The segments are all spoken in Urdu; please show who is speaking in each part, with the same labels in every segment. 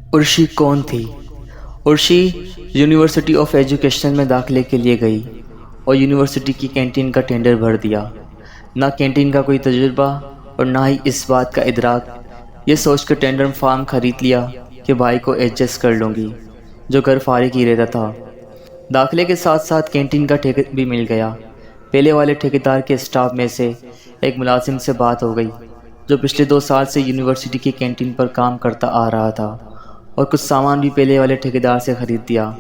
Speaker 1: عرشی کون تھی؟ عرشی یونیورسٹی آف ایجوکیشن میں داخلے کے لیے گئی اور یونیورسٹی کی کینٹین کا ٹینڈر بھر دیا۔ نہ کینٹین کا کوئی تجربہ اور نہ ہی اس بات کا ادراک، یہ سوچ کر ٹینڈر فارم خرید لیا کہ بھائی کو ایڈجسٹ کر لوں گی، جو گھر فارغ ہی رہتا تھا۔ داخلے کے ساتھ ساتھ کینٹین کا ٹھیکہ بھی مل گیا۔ پہلے والے ٹھیکیدار کے اسٹاف میں سے ایک ملازم سے بات ہو گئی، جو پچھلے 2 سال سے یونیورسٹی کی کینٹین پر کام کرتا آ رہا تھا، اور کچھ سامان بھی پہلے والے ٹھیکیدار سے خرید دیا۔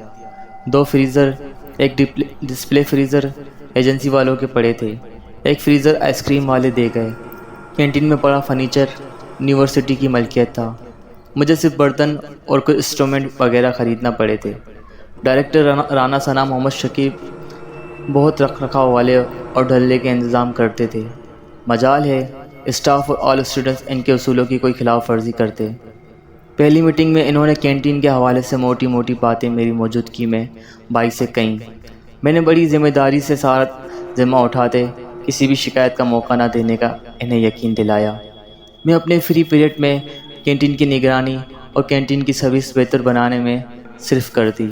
Speaker 1: 2 فریزر، ایک ڈسپلے فریزر ایجنسی والوں کے پڑے تھے، ایک فریزر آئس کریم والے دے گئے۔ کینٹین میں پڑا فرنیچر یونیورسٹی کی ملکیت تھا، مجھے صرف برتن اور کچھ انسٹرومنٹ وغیرہ خریدنا پڑے تھے۔ ڈائریکٹر رانا ثنا محمد شکیب بہت رکھ رکھاؤ والے اور ڈھلے کے انتظام کرتے تھے۔ مجال ہے اسٹاف اور آل اسٹوڈنٹس ان کے اصولوں کی کوئی خلاف ورزی کرتے۔ پہلی میٹنگ میں انہوں نے کینٹین کے حوالے سے موٹی موٹی باتیں میری موجودگی میں بھائی سے کہیں۔ میں نے بڑی ذمہ داری سے سارا ذمہ اٹھاتے کسی بھی شکایت کا موقع نہ دینے کا انہیں یقین دلایا۔ میں اپنے فری پیریڈ میں کینٹین کی نگرانی اور کینٹین کی سروس بہتر بنانے میں صرف کرتی۔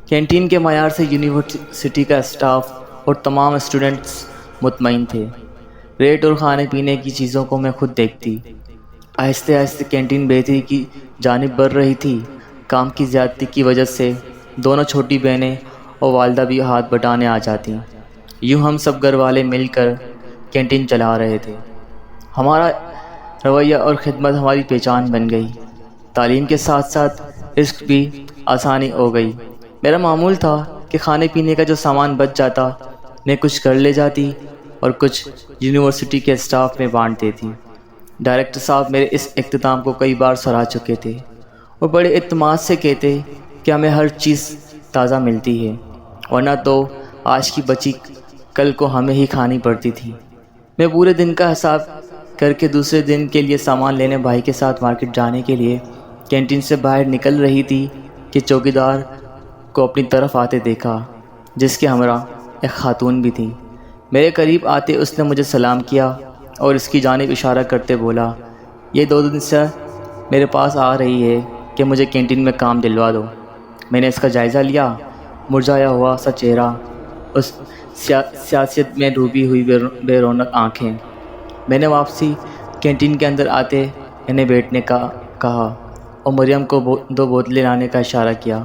Speaker 1: کینٹین کے معیار سے یونیورسٹی کا اسٹاف اور تمام اسٹوڈنٹس مطمئن تھے۔ ریٹ اور کھانے پینے کی چیزوں کو میں خود دیکھتی۔ آہستہ آہستہ کینٹین بہتری کی جانب بڑھ رہی تھی۔ کام کی زیادتی کی وجہ سے دونوں چھوٹی بہنیں اور والدہ بھی ہاتھ بٹانے آ جاتی۔ یوں ہم سب گھر والے مل کر کینٹین چلا رہے تھے۔ ہمارا رویہ اور خدمت ہماری پہچان بن گئی۔ تعلیم کے ساتھ ساتھ رزق بھی آسانی ہو گئی۔ میرا معمول تھا کہ کھانے پینے کا جو سامان بچ جاتا میں کچھ گھر لے جاتی اور کچھ یونیورسٹی کے اسٹاف میں بانٹ دیتی۔ ڈائریکٹر صاحب میرے اس اقتدام کو کئی بار سراہ چکے تھے اور بڑے اعتماد سے کہتے کہ ہمیں ہر چیز تازہ ملتی ہے، ورنہ تو آج کی بچی کل کو ہمیں ہی کھانی پڑتی تھی۔ میں پورے دن کا حساب کر کے دوسرے دن کے لیے سامان لینے بھائی کے ساتھ مارکیٹ جانے کے لیے کینٹین سے باہر نکل رہی تھی کہ چوکیدار کو اپنی طرف آتے دیکھا، جس کے ہمراہ ایک خاتون بھی تھی۔ میرے قریب آتے اس نے مجھے سلام کیا اور اس کی جانب اشارہ کرتے بولا، یہ 2 دن سے میرے پاس آ رہی ہے کہ مجھے کینٹین میں کام دلوا دو۔ میں نے اس کا جائزہ لیا۔ مرجھایا ہوا سا چہرہ، اس سیاست میں ڈوبی ہوئی بے رونق آنکھیں۔ میں نے واپسی کینٹین کے اندر آتے انہیں بیٹھنے کا کہا اور مریم کو 2 بوتلیں لانے کا اشارہ کیا،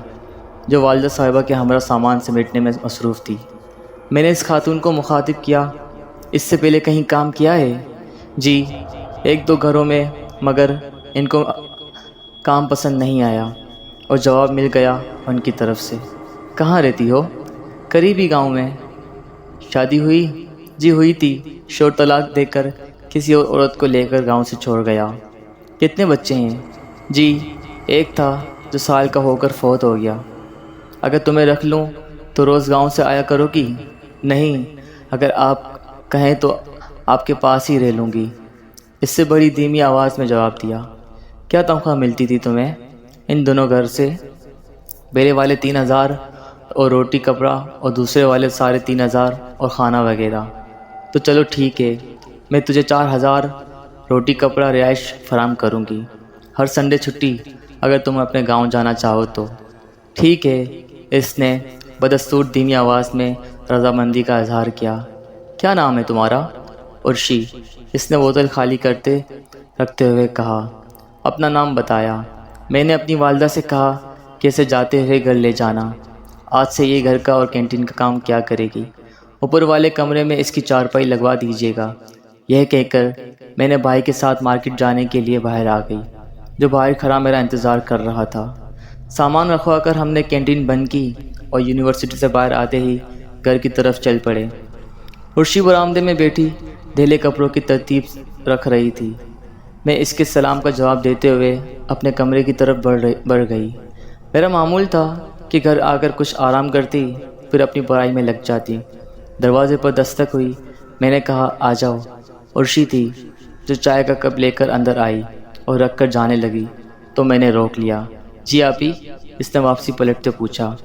Speaker 1: جو والدہ صاحبہ کے ہمراہ سامان سمیٹنے میں مصروف تھی۔ میں نے اس خاتون کو مخاطب کیا، اس سے پہلے کہیں کام کیا ہے؟ جی 1-2 گھروں میں، مگر ان کو کام پسند نہیں آیا اور جواب مل گیا ان کی طرف سے۔ کہاں رہتی ہو؟ قریبی گاؤں میں۔ شادی ہوئی؟ جی ہوئی تھی، شوہر طلاق دے کر کسی اور عورت کو لے کر گاؤں سے چھوڑ گیا۔ کتنے بچے ہیں؟ جی 1 تھا جو سال کا ہو کر فوت ہو گیا۔ اگر تمہیں رکھ لوں تو روز گاؤں سے آیا کرو گی؟ نہیں، اگر آپ کہیں تو آپ کے پاس ہی رہ لوں گی، اس سے بڑی دھیمی آواز میں جواب دیا۔ کیا تنخواہ ملتی تھی تمہیں ان دونوں گھر سے؟ پہلے والے 3000 اور روٹی کپڑا، اور دوسرے والے 3500 اور کھانا وغیرہ۔ تو چلو ٹھیک ہے، میں تجھے 4000 روٹی کپڑا رہائش فراہم کروں گی، ہر سنڈے چھٹی اگر تم اپنے گاؤں جانا چاہو تو۔ ٹھیک ہے، اس نے بدستور دھیمی آواز میں رضامندی کا اظہار کیا۔ کیا نام ہے تمہارا؟ عرشی، اس نے بوتل خالی رکھتے ہوئے کہا۔ اپنا نام بتایا۔ میں نے اپنی والدہ سے کہا کہ اسے جاتے ہوئے گھر لے جانا، آج سے یہ گھر کا اور کینٹین کا کام کیا کرے گی، اوپر والے کمرے میں اس کی چارپائی لگوا دیجیے گا۔ یہ کہہ کر میں نے بھائی کے ساتھ مارکیٹ جانے کے لیے باہر آ گئی، جو باہر کھڑا میرا انتظار کر رہا تھا۔ سامان رکھوا کر ہم نے کینٹین بند کی اور یونیورسٹی سے باہر آتے ہی گھر کی طرف چل پڑے۔ عرشی برآمدے میں بیٹھی ڈھیلے کپڑوں کی ترتیب رکھ رہی تھی۔ میں اس کے سلام کا جواب دیتے ہوئے اپنے کمرے کی طرف بڑھ گئی۔ میرا معمول تھا کہ گھر آ کر کچھ آرام کرتی، پھر اپنی پڑھائی میں لگ جاتی۔ دروازے پر دستک ہوئی، میں نے کہا آ جاؤ۔ عرشی تھی جو چائے کا کپ لے کر اندر آئی اور رکھ کر جانے لگی تو میں نے روک لیا۔ جی آپی، اس نے واپسی پلٹتے پوچھا۔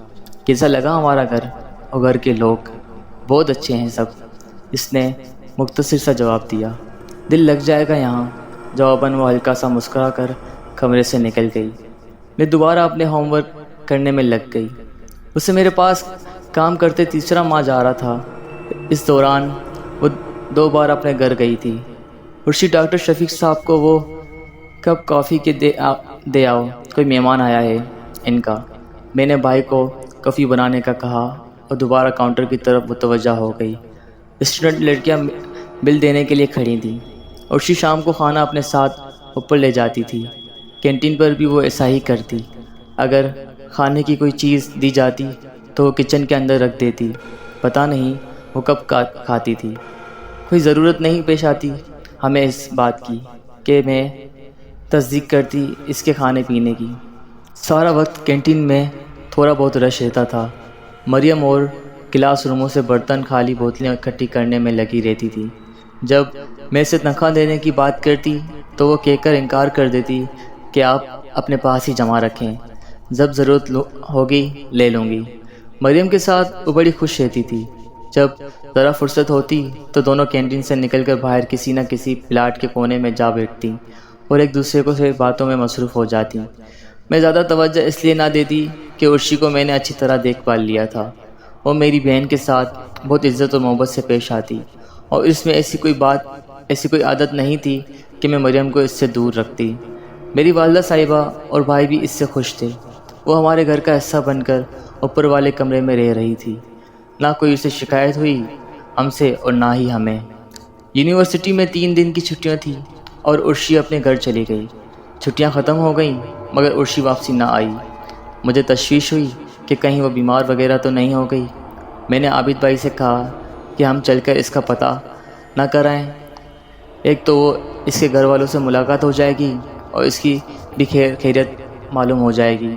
Speaker 1: کیسا لگا ہمارا گھر اور گھر کے لوگ؟ بہت اچھے ہیں سب، اس نے مختصر سا جواب دیا۔ دل لگ جائے گا یہاں، جواباً وہ ہلکا سا مسکرا کر کمرے سے نکل گئی۔ میں دوبارہ اپنے ہوم ورک کرنے میں لگ گئی۔ اسے میرے پاس کام کرتے تیسرا ماہ جا رہا تھا۔ اس دوران وہ 2 بار اپنے گھر گئی تھی۔ عرشی ڈاکٹر شفیق صاحب کو وہ کپ کافی کے دے آؤ، کوئی مہمان آیا ہے ان کا۔ میں نے بھائی کو کافی بنانے کا کہا اور دوبارہ کاؤنٹر کی طرف متوجہ ہو گئی۔ اسٹوڈنٹ لڑکیاں بل دینے کے لیے کھڑی تھیں۔ عرشی شام کو کھانا اپنے ساتھ اوپر لے جاتی تھی۔ کینٹین پر بھی وہ ایسا ہی کرتی۔ اگر کھانے کی کوئی چیز دی جاتی تو وہ کچن کے اندر رکھ دیتی۔ پتہ نہیں وہ کب کھاتی تھی۔ کوئی ضرورت نہیں پیش آتی ہمیں اس بات کی کہ میں تصدیق کرتی اس کے کھانے پینے کی۔ سارا وقت کینٹین میں تھوڑا بہت رش رہتا تھا۔ مریم اور کلاس روموں سے برتن خالی بوتلیں اکٹھی کرنے میں لگی رہتی تھی۔ جب میں اسے تنخواہ دینے کی بات کرتی تو وہ کہہ کر انکار کر دیتی کہ آپ اپنے پاس ہی جمع رکھیں، جب ضرورت ہوگی لے لوں گی۔ مریم کے ساتھ وہ بڑی خوش رہتی تھی۔ جب ذرا فرصت ہوتی تو دونوں کینٹین سے نکل کر باہر کسی نہ کسی پلاٹ کے کونے میں جا بیٹھتی اور ایک دوسرے کو سے باتوں میں مصروف ہو جاتی۔ میں زیادہ توجہ اس لیے نہ دیتی کہ عرشی کو میں نے اچھی طرح دیکھ بھال لیا تھا۔ وہ میری بہن کے ساتھ بہت عزت اور محبت سے پیش آتی اور اس میں ایسی کوئی عادت نہیں تھی کہ میں مریم کو اس سے دور رکھتی۔ میری والدہ صاحبہ اور بھائی بھی اس سے خوش تھے۔ وہ ہمارے گھر کا حصہ بن کر اوپر والے کمرے میں رہ رہی تھی۔ نہ کوئی اسے شکایت ہوئی ہم سے اور نہ ہی ہمیں۔ یونیورسٹی میں 3 دن کی چھٹیاں تھیں اور عرشی اپنے گھر چلی گئی۔ چھٹیاں ختم ہو گئیں مگر عرشی واپسی نہ آئی۔ مجھے تشویش ہوئی کہ کہیں وہ بیمار وغیرہ تو نہیں ہو گئی۔ میں نے عابد بھائی سے کہا کہ ہم چل کر اس کا پتہ نہ کرائیں، ایک تو وہ اس کے گھر والوں سے ملاقات ہو جائے گی اور اس کی بھی خیریت معلوم ہو جائے گی۔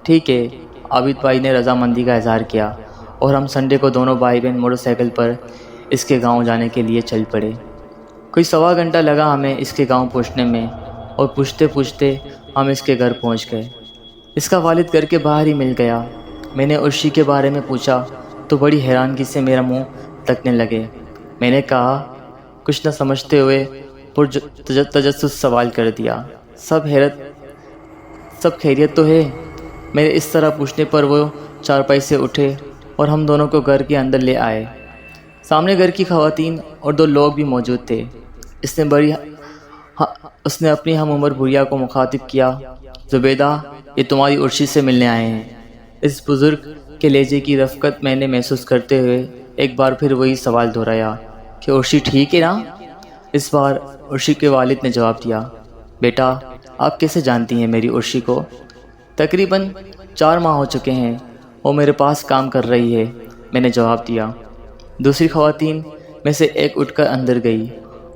Speaker 1: ٹھیک ہے، عابد بھائی نے رضامندی کا اظہار کیا اور ہم سنڈے کو دونوں بھائی بہن موٹر سائیکل پر اس کے گاؤں جانے کے لیے چل پڑے۔ کوئی 1.25 گھنٹہ لگا ہمیں اس کے گاؤں پہنچنے میں اور پوچھتے پوچھتے ہم اس کے گھر پہنچ گئے۔ اس کا والد گھر کے باہر ہی مل گیا۔ میں نے عرشی کے بارے میں پوچھا تو بڑی حیرانگی سے میرا منہ تکنے لگے۔ میں نے کہا کچھ نہ سمجھتے ہوئے تجسس سوال کر دیا، سب خیریت تو ہے؟ میرے اس طرح پوچھنے پر وہ چارپائی سے اٹھے اور ہم دونوں کو گھر کے اندر لے آئے۔ سامنے گھر کی خواتین اور 2 لوگ بھی موجود تھے۔ اس نے اپنی ہم عمر بھیا کو مخاطب کیا، زبیدہ یہ تمہاری عرشی سے ملنے آئے ہیں۔ اس بزرگ کے لہجے کی رفقت میں نے محسوس کرتے ہوئے ایک بار پھر وہی سوال دہرایا کہ عرشی ٹھیک ہے نا؟ اس بار عرشی کے والد نے جواب دیا، بیٹا آپ کیسے جانتی ہیں میری عرشی کو؟ تقریباً 4 ماہ ہو چکے ہیں، وہ میرے پاس کام کر رہی ہے، میں نے جواب دیا۔ دوسری خواتین میں سے ایک اٹھ کر اندر گئی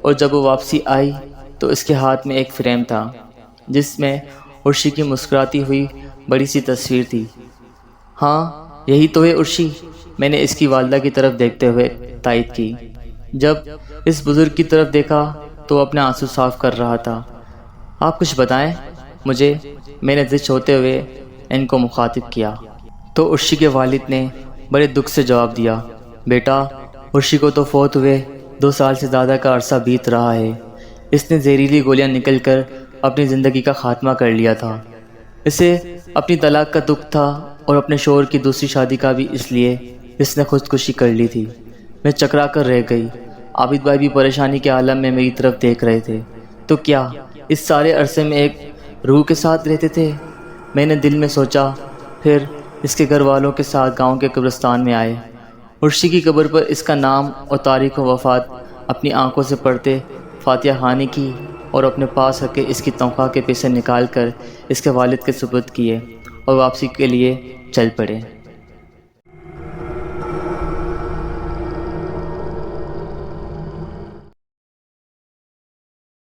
Speaker 1: اور جب وہ واپسی آئی تو اس کے ہاتھ میں ایک فریم تھا جس میں عرشی کی مسکراتی ہوئی بڑی سی تصویر تھی۔ ہاں یہی تو ہے عرشی، میں نے اس کی والدہ کی طرف دیکھتے ہوئے تائید کی۔ جب اس بزرگ کی طرف دیکھا تو وہ اپنے آنسو صاف کر رہا تھا۔ آپ کچھ بتائیں مجھے، میں نے زچ ہوتے ہوئے ان کو مخاطب کیا۔ تو عرشی کے والد نے بڑے دکھ سے جواب دیا، بیٹا عرشی کو تو فوت ہوئے 2 سال سے زیادہ کا عرصہ بیت رہا ہے۔ اس نے زہریلی گولیاں نکل کر اپنی زندگی کا خاتمہ کر لیا تھا۔ اسے اپنی طلاق کا دکھ تھا اور اپنے شوہر کی دوسری شادی کا بھی، اس لیے اس نے خودکشی کر لی تھی۔ میں چکرا کر رہ گئی۔ عابد بھائی بھی پریشانی کے عالم میں میری طرف دیکھ رہے تھے۔ تو کیا اس سارے عرصے میں ایک روح کے ساتھ رہتے تھے؟ میں نے دل میں سوچا۔ پھر اس کے گھر والوں کے ساتھ گاؤں کے قبرستان میں آئے۔ عرشی کی قبر پر اس کا نام اور تاریخ و وفات اپنی آنکھوں سے پڑھتے فاتحہ خوانی کی اور اپنے پاس رکھ کے اس کی تنخواہ کے پیسے نکال کر اس کے والد کے سپرد کیے اور واپسی کے لیے چل پڑے۔